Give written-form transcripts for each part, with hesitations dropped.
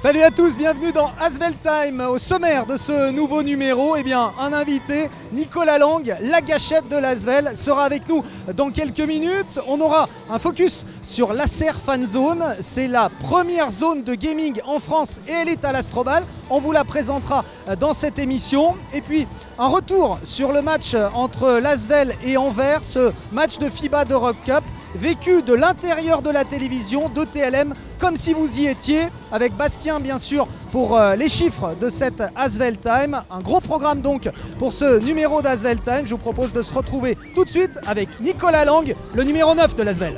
Salut à tous, bienvenue dans Asvel Time. Au sommaire de ce nouveau numéro, un invité, Nicolas Lang, la gâchette de l'Asvel, sera avec nous dans quelques minutes. On aura un focus sur l'Acer Fan Zone. C'est la première zone de gaming en France et elle est à l'Astrobal. On vous la présentera dans cette émission. Et puis un retour sur le match entre l'Asvel et Anvers, ce match de FIBA d'Europe Cup, vécu de l'intérieur de la télévision de TLM, comme si vous y étiez, avec Bastien bien sûr pour les chiffres de cette Asvel Time. Un gros programme donc pour ce numéro d'Asvel Time. Je vous propose de se retrouver tout de suite avec Nicolas Lang, le numéro 9 de l'Asvel.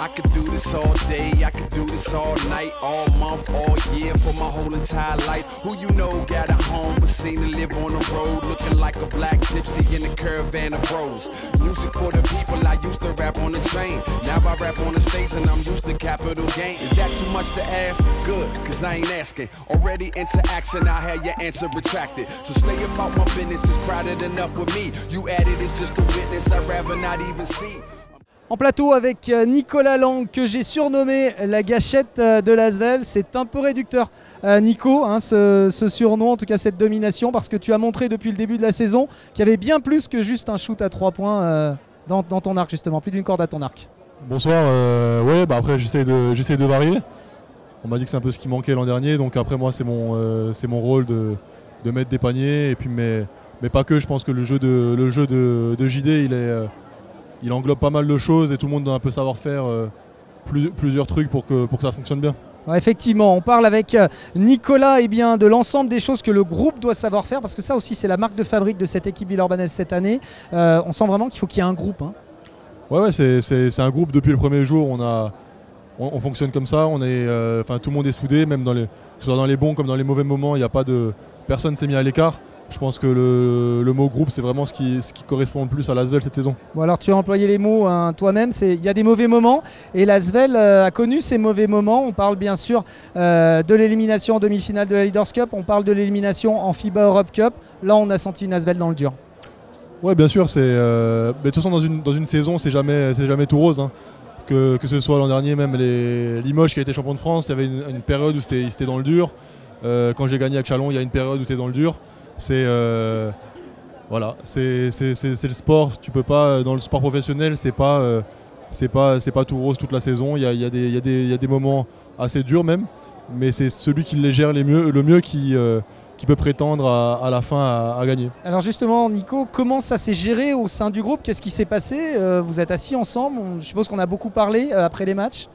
I could do this all day, I could do this all night, all month, all year, for my whole entire life. Who you know got a home, but seen to live on the road, looking like a black gypsy in a caravan of bros. Music for the people, I used to rap on the train. Now I rap on the stage and I'm used to capital gain. Is that too much to ask? Good, cause I ain't asking. Already into action, I had your answer retracted. So stay about my business, it's crowded enough with me. You added, it's just a witness, I'd rather not even see. En plateau avec Nicolas Lang, que j'ai surnommé la gâchette de l'Asvel. C'est un peu réducteur, Nico, hein, ce surnom, en tout cas cette domination, parce que tu as montré depuis le début de la saison qu'il y avait bien plus que juste un shoot à 3 points dans ton arc, justement, plus d'une corde à ton arc. Bonsoir, ouais, après j'essaie de varier. On m'a dit que c'est un peu ce qui manquait l'an dernier, donc après moi c'est mon rôle de mettre des paniers, et puis, mais pas que. Je pense que le jeu de JD il englobe pas mal de choses et tout le monde doit un peu savoir faire plusieurs trucs pour que ça fonctionne bien. Ouais, effectivement, on parle avec Nicolas de l'ensemble des choses que le groupe doit savoir faire, parce que ça aussi c'est la marque de fabrique de cette équipe villeurbanaise cette année. On sent vraiment qu'il faut qu'il y ait un groupe. Hein. Ouais, c'est un groupe depuis le premier jour. On fonctionne comme ça. Tout le monde est soudé, même que ce soit dans les bons comme dans les mauvais moments. Personne s'est mis à l'écart. Je pense que le mot groupe, c'est vraiment ce qui correspond le plus à l'Asvel cette saison. Bon, alors tu as employé les mots toi-même, il y a des mauvais moments et l'Asvel a connu ces mauvais moments. On parle bien sûr de l'élimination en demi-finale de la Leaders Cup, on parle de l'élimination en FIBA Europe Cup. Là, on a senti une Asvel dans le dur. Ouais, bien sûr. De toute façon, dans une saison, c'est jamais tout rose. Hein. Que ce soit l'an dernier, même Limoges qui a été champion de France, il y avait une période où c'était dans le dur. Quand j'ai gagné avec Chalon, il y a une période où c'était dans le dur. C'est le sport. Tu peux pas, dans le sport professionnel, c'est pas tout rose toute la saison. Il y a des moments assez durs même, mais c'est celui qui les gère le mieux qui peut prétendre à la fin à gagner. Alors justement, Nico, comment ça s'est géré au sein du groupe? Qu'est-ce qui s'est passé? Vous êtes assis ensemble, je suppose qu'on a beaucoup parlé après les matchs.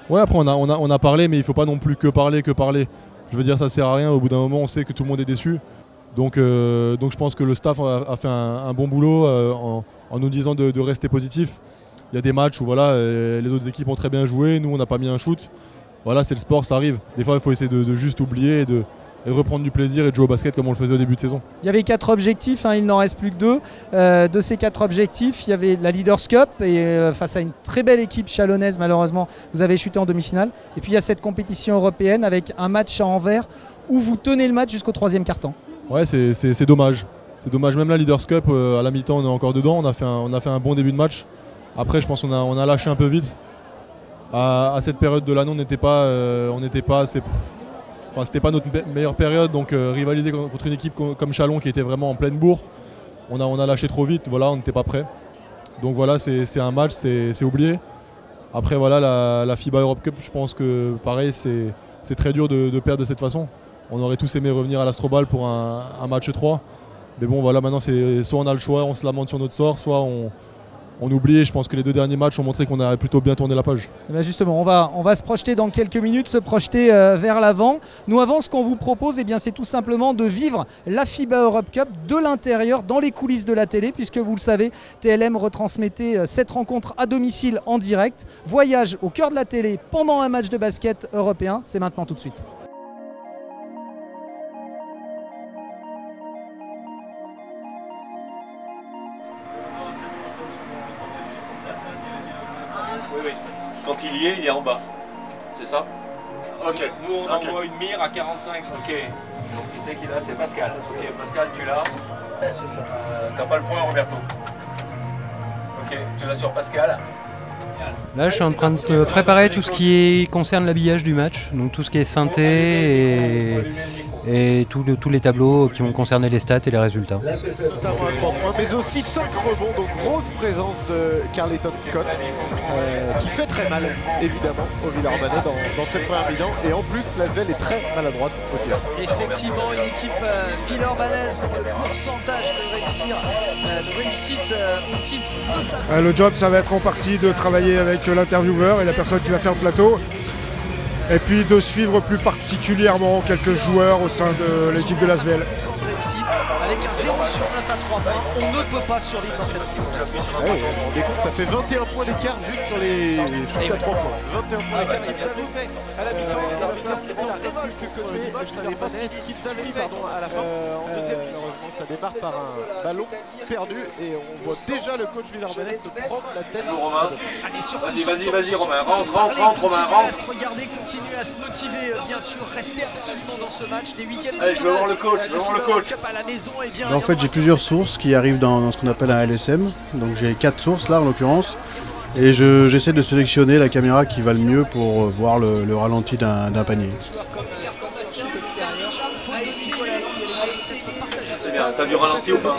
Ouais, après on a parlé, mais il faut pas non plus que parler. Je veux dire, ça sert à rien. Au bout d'un moment, on sait que tout le monde est déçu. Donc je pense que le staff a fait un bon boulot en nous disant de rester positif. Il y a des matchs où les autres équipes ont très bien joué, nous on n'a pas mis un shoot. Voilà, c'est le sport, ça arrive. Des fois il faut essayer de juste oublier et reprendre du plaisir et de jouer au basket comme on le faisait au début de saison. Il y avait 4 objectifs, il n'en reste plus que 2. De ces 4 objectifs, il y avait la Leaders Cup et face à une très belle équipe chalonnaise, malheureusement, vous avez chuté en demi-finale. Et puis il y a cette compétition européenne avec un match à Anvers où vous tenez le match jusqu'au 3e quart-temps. Ouais, c'est dommage. C'est dommage. Même la Leaders Cup, à la mi-temps, on est encore dedans. On a fait un bon début de match. Après, je pense qu'on a lâché un peu vite. À cette période de l'année, c'était pas notre meilleure période. Donc rivaliser contre une équipe comme Chalon qui était vraiment en pleine bourre, on a lâché trop vite. Voilà, on n'était pas prêt. Donc voilà, c'est un match, c'est oublié. Après la FIBA Europe Cup, je pense que pareil, c'est très dur de perdre de cette façon. On aurait tous aimé revenir à l'Astrobal pour un match 3. Mais bon, maintenant, soit on a le choix, on se lamente sur notre sort, soit on oublie. Je pense que les 2 derniers matchs ont montré qu'on a plutôt bien tourné la page. Et bien justement, on va se projeter dans quelques minutes, se projeter vers l'avant. Nous, avant, ce qu'on vous propose, c'est tout simplement de vivre la FIBA Europe Cup de l'intérieur, dans les coulisses de la télé, puisque vous le savez, TLM retransmettait cette rencontre à domicile en direct. Voyage au cœur de la télé pendant un match de basket européen, c'est maintenant tout de suite. Oui. Quand il y est en bas. C'est ça? Ok. Nous on envoie une mire à 45. Ok. Donc tu sais qu'il a, c'est Pascal. Ok, Pascal, tu l'as. C'est ça. T'as pas le point, Roberto. Ok, tu l'as sur Pascal. Là, je suis en train de préparer tout ce qui concerne l'habillage du match, donc tout ce qui est synthé et tous les tableaux qui vont concerner les stats et les résultats. Notamment à 3 points, mais aussi 5 rebonds, donc grosse présence de Carleton Scott, qui fait très mal, évidemment, au Villeurbanais dans cette première mi-temps. Et en plus, l'Asvel est très maladroite au tir. Effectivement, une équipe villeurbannaise dont le pourcentage de réussite au titre notamment. Le job, ça va être en partie de travailler avec l'intervieweur et la personne qui va faire le plateau. Et puis de suivre plus particulièrement quelques joueurs au sein de l'équipe de l'Asvel. Avec un 0 sur 9 à 3 points, on ne peut pas survivre dans cette configuration. Ouais, on rendez compte, ça fait 21 points d'écart juste sur les shoots à 3 points. 21 points d'écart. Kipsalvi fait à la mi-temps, Kipsalvi à la fin. En deuxième, malheureusement, ça démarre par un ballon perdu et on voit déjà le coach Villeurbanais se prendre la tête. Allez, surtout, Vas-y, Romain, rentre, Romain, rentre. À se regarder, continuer à se motiver, bien sûr, rester absolument dans ce match des huitièmes de finale. Je veux voir le coach, à la maison. En fait, j'ai plusieurs sources qui arrivent dans ce qu'on appelle un LSM. Donc j'ai 4 sources là en l'occurrence. Et j'essaie de sélectionner la caméra qui va le mieux pour voir le ralenti d'un panier. C'est bien, t'as du ralenti ou pas?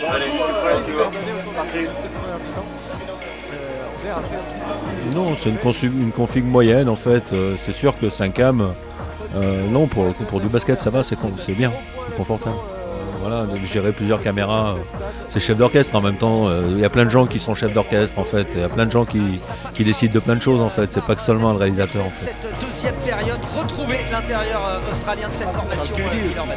Allez, non, c'est une config moyenne en fait. C'est sûr que 5cam, non, pour du basket ça va, c'est bien, c'est confortable. Voilà, de gérer plusieurs caméras, c'est chef d'orchestre en même temps. Il y a plein de gens qui sont chefs d'orchestre en fait. Il y a plein de gens qui décident de plein de choses en fait. C'est pas que seulement le réalisateur en fait. Cette deuxième période, retrouver l'intérieur australien de cette formation.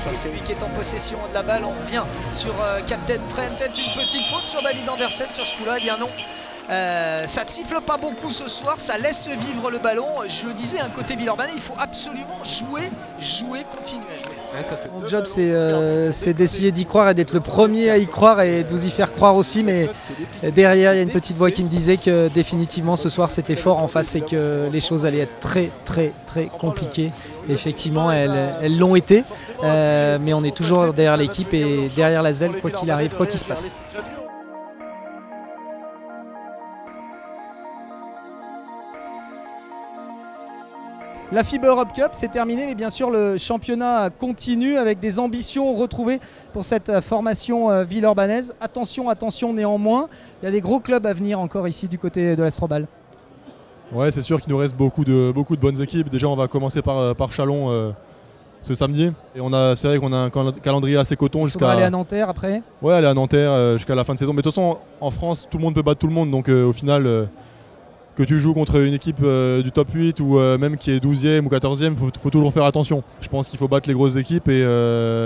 C'est lui qui est en possession de la balle. On revient sur Captain Trent. Peut-être une petite faute sur David Andersen sur ce coup-là. Eh bien non. Ça ne siffle pas beaucoup ce soir, ça laisse vivre le ballon. Je le disais, un côté Villeurbanais, il faut absolument jouer, continuer à jouer. Mon job, c'est d'essayer d'y croire et d'être le premier à y croire et de vous y faire croire aussi. Mais derrière, il y a une petite voix qui me disait que définitivement ce soir c'était fort en face et que les choses allaient être très compliquées. Et effectivement, elles l'ont été. Mais on est toujours derrière l'équipe et derrière l'Asvel, quoi qu'il arrive, quoi qu'il se passe. La FIBA Europe Cup, c'est terminé, mais bien sûr le championnat continue avec des ambitions retrouvées pour cette formation villeurbannaise. Attention néanmoins, il y a des gros clubs à venir encore ici du côté de l'Astrobal. Ouais, c'est sûr qu'il nous reste beaucoup de bonnes équipes. Déjà, on va commencer par Chalon ce samedi. Et c'est vrai qu'on a un calendrier assez coton jusqu'à... aller à Nanterre après. Ouais, aller à Nanterre jusqu'à la fin de saison. Mais de toute façon, en France, tout le monde peut battre tout le monde. Donc au final... que tu joues contre une équipe du top 8 ou même qui est 12e ou 14e, il faut toujours faire attention. Je pense qu'il faut battre les grosses équipes et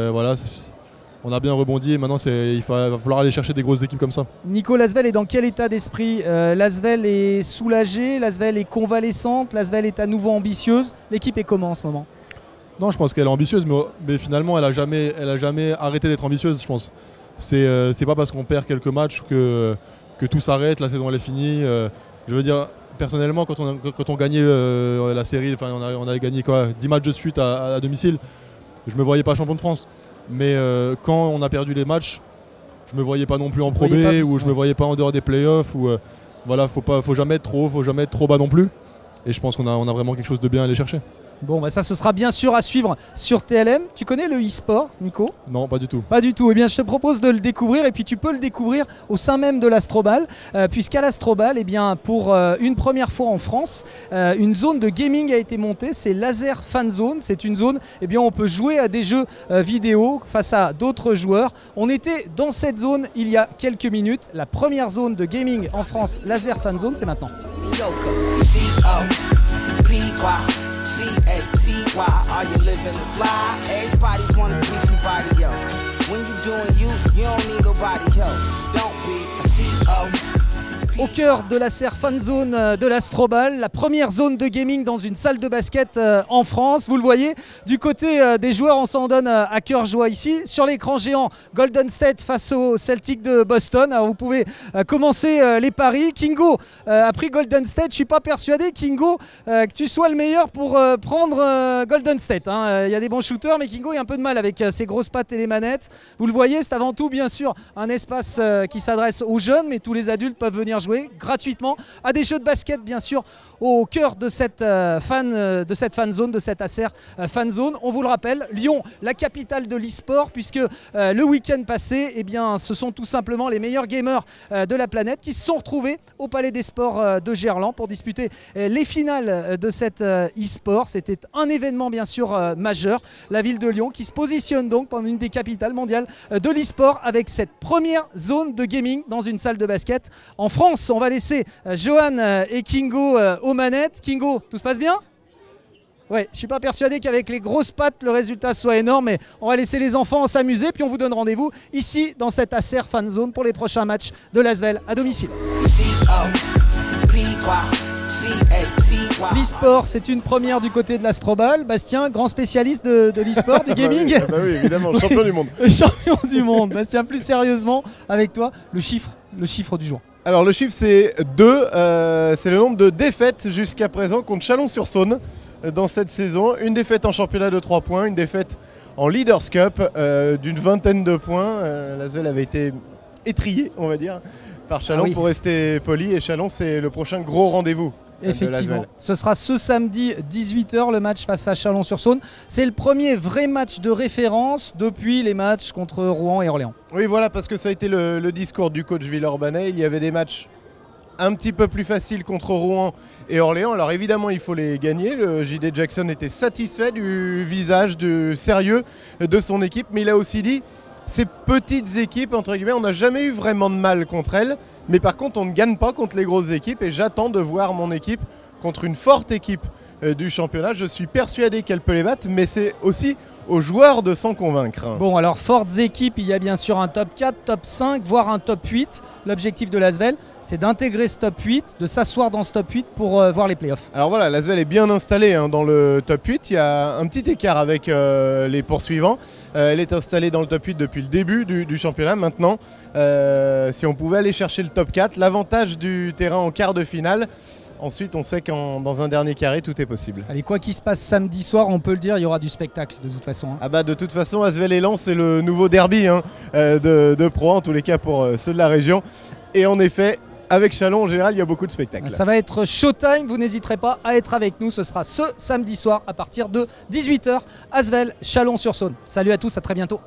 voilà, on a bien rebondi et maintenant il va falloir aller chercher des grosses équipes comme ça. Nico, l'Asvel est dans quel état d'esprit? L'Asvel est soulagée, l'Asvel est convalescente, l'Asvel est à nouveau ambitieuse. L'équipe est comment en ce moment? Non, je pense qu'elle est ambitieuse, mais finalement elle a jamais arrêté d'être ambitieuse, je pense. C'est pas parce qu'on perd quelques matchs que tout s'arrête, la saison elle est finie. Je veux dire, personnellement, quand on gagnait la série, on a gagné 10 matchs de suite à domicile, je ne me voyais pas champion de France. Mais quand on a perdu les matchs, je ne me voyais pas non plus en Pro B ou je ne me voyais pas en dehors des playoffs. Voilà, faut jamais être trop haut, faut jamais être trop bas non plus. Et je pense qu'on a vraiment quelque chose de bien à aller chercher. Bon, bah ça, ce sera bien sûr à suivre sur TLM. Tu connais le e-sport, Nico? Non, pas du tout. Pas du tout. Eh bien, je te propose de le découvrir et puis tu peux le découvrir au sein même de l'Astrobal, puisqu'à l'Astrobal, eh bien, pour une première fois en France, une zone de gaming a été montée. C'est Laser Fan Zone. C'est une zone, eh bien, on peut jouer à des jeux vidéo face à d'autres joueurs. On était dans cette zone il y a quelques minutes. La première zone de gaming en France, Laser Fan Zone, c'est maintenant. C-A-T-Y, are you living the fly? Everybody wanna be somebody else. When you doing you, you don't need nobody else. Don't be a C-O. au cœur de la serre fan zone de l'Astrobal, la première zone de gaming dans une salle de basket en France. Vous le voyez, du côté des joueurs, on s'en donne à cœur joie ici. Sur l'écran géant, Golden State face aux Celtics de Boston. Alors vous pouvez commencer les paris. Kingo a pris Golden State. Je ne suis pas persuadé, Kingo, que tu sois le meilleur pour prendre Golden State. Il y a des bons shooters, mais Kingo a un peu de mal avec ses grosses pattes et les manettes. Vous le voyez, c'est avant tout bien sûr un espace qui s'adresse aux jeunes, mais tous les adultes peuvent venir jouer gratuitement à des jeux de basket bien sûr au cœur de cette fan zone, de cette Acer fan zone. On vous le rappelle, Lyon, la capitale de l'e-sport, puisque le week-end passé, eh bien, ce sont tout simplement les meilleurs gamers de la planète qui se sont retrouvés au Palais des Sports de Gerland pour disputer les finales de cet e-sport. C'était un événement bien sûr majeur. La ville de Lyon qui se positionne donc comme une des capitales mondiales de l'e-sport avec cette première zone de gaming dans une salle de basket en France. On va laisser Johan et Kingo aux manettes. Kingo, tout se passe bien ? Ouais, je ne suis pas persuadé qu'avec les grosses pattes, le résultat soit énorme, mais on va laisser les enfants s'amuser, puis on vous donne rendez-vous ici dans cette Acer Fan Zone pour les prochains matchs de l'Asvel à domicile. L'e-sport, c'est une première du côté de l'Astrobal. Bastien, grand spécialiste de l'e-sport, du gaming. Bah oui, évidemment, champion du monde. Champion du monde. Bastien, plus sérieusement, avec toi, le chiffre du jour. Alors le chiffre c'est 2, c'est le nombre de défaites jusqu'à présent contre Chalon-sur-Saône dans cette saison. Une défaite en championnat de 3 points, une défaite en Leaders Cup d'une 20aine de points. L'Asvel avait été étrié, on va dire, par Chalon pour rester poli, et Chalon c'est le prochain gros rendez-vous. Effectivement, ce sera ce samedi 18h le match face à Chalon-sur-Saône. C'est le premier vrai match de référence depuis les matchs contre Rouen et Orléans. Oui voilà, parce que ça a été le discours du coach Villeurbanais. Il y avait des matchs un petit peu plus faciles contre Rouen et Orléans. Alors évidemment il faut les gagner. Le JD Jackson était satisfait du visage, du sérieux de son équipe, mais il a aussi dit ces petites équipes, entre guillemets, on n'a jamais eu vraiment de mal contre elles, mais par contre on ne gagne pas contre les grosses équipes, et j'attends de voir mon équipe contre une forte équipe du championnat. Je suis persuadé qu'elle peut les battre, mais c'est aussi aux joueurs de s'en convaincre. Bon, alors fortes équipes, il y a bien sûr un top 4, top 5, voire un top 8. L'objectif de l'Asvel, c'est d'intégrer ce top 8, de s'asseoir dans ce top 8 pour voir les playoffs. Alors voilà, l'Asvel est bien installée dans le top 8. Il y a un petit écart avec les poursuivants. Elle est installée dans le top 8 depuis le début du championnat. Maintenant, si on pouvait aller chercher le top 4, l'avantage du terrain en quart de finale. Ensuite, on sait que dans un dernier carré, tout est possible. Allez, quoi qu'il se passe samedi soir, on peut le dire, il y aura du spectacle de toute façon. Ah bah de toute façon, Asvel et Lens, c'est le nouveau derby de Pro, en tous les cas pour ceux de la région. Et en effet, avec Chalon, en général, il y a beaucoup de spectacles. Ça va être showtime, vous n'hésiterez pas à être avec nous. Ce sera ce samedi soir à partir de 18h, Asvel, Chalon-sur-Saône. Salut à tous, à très bientôt.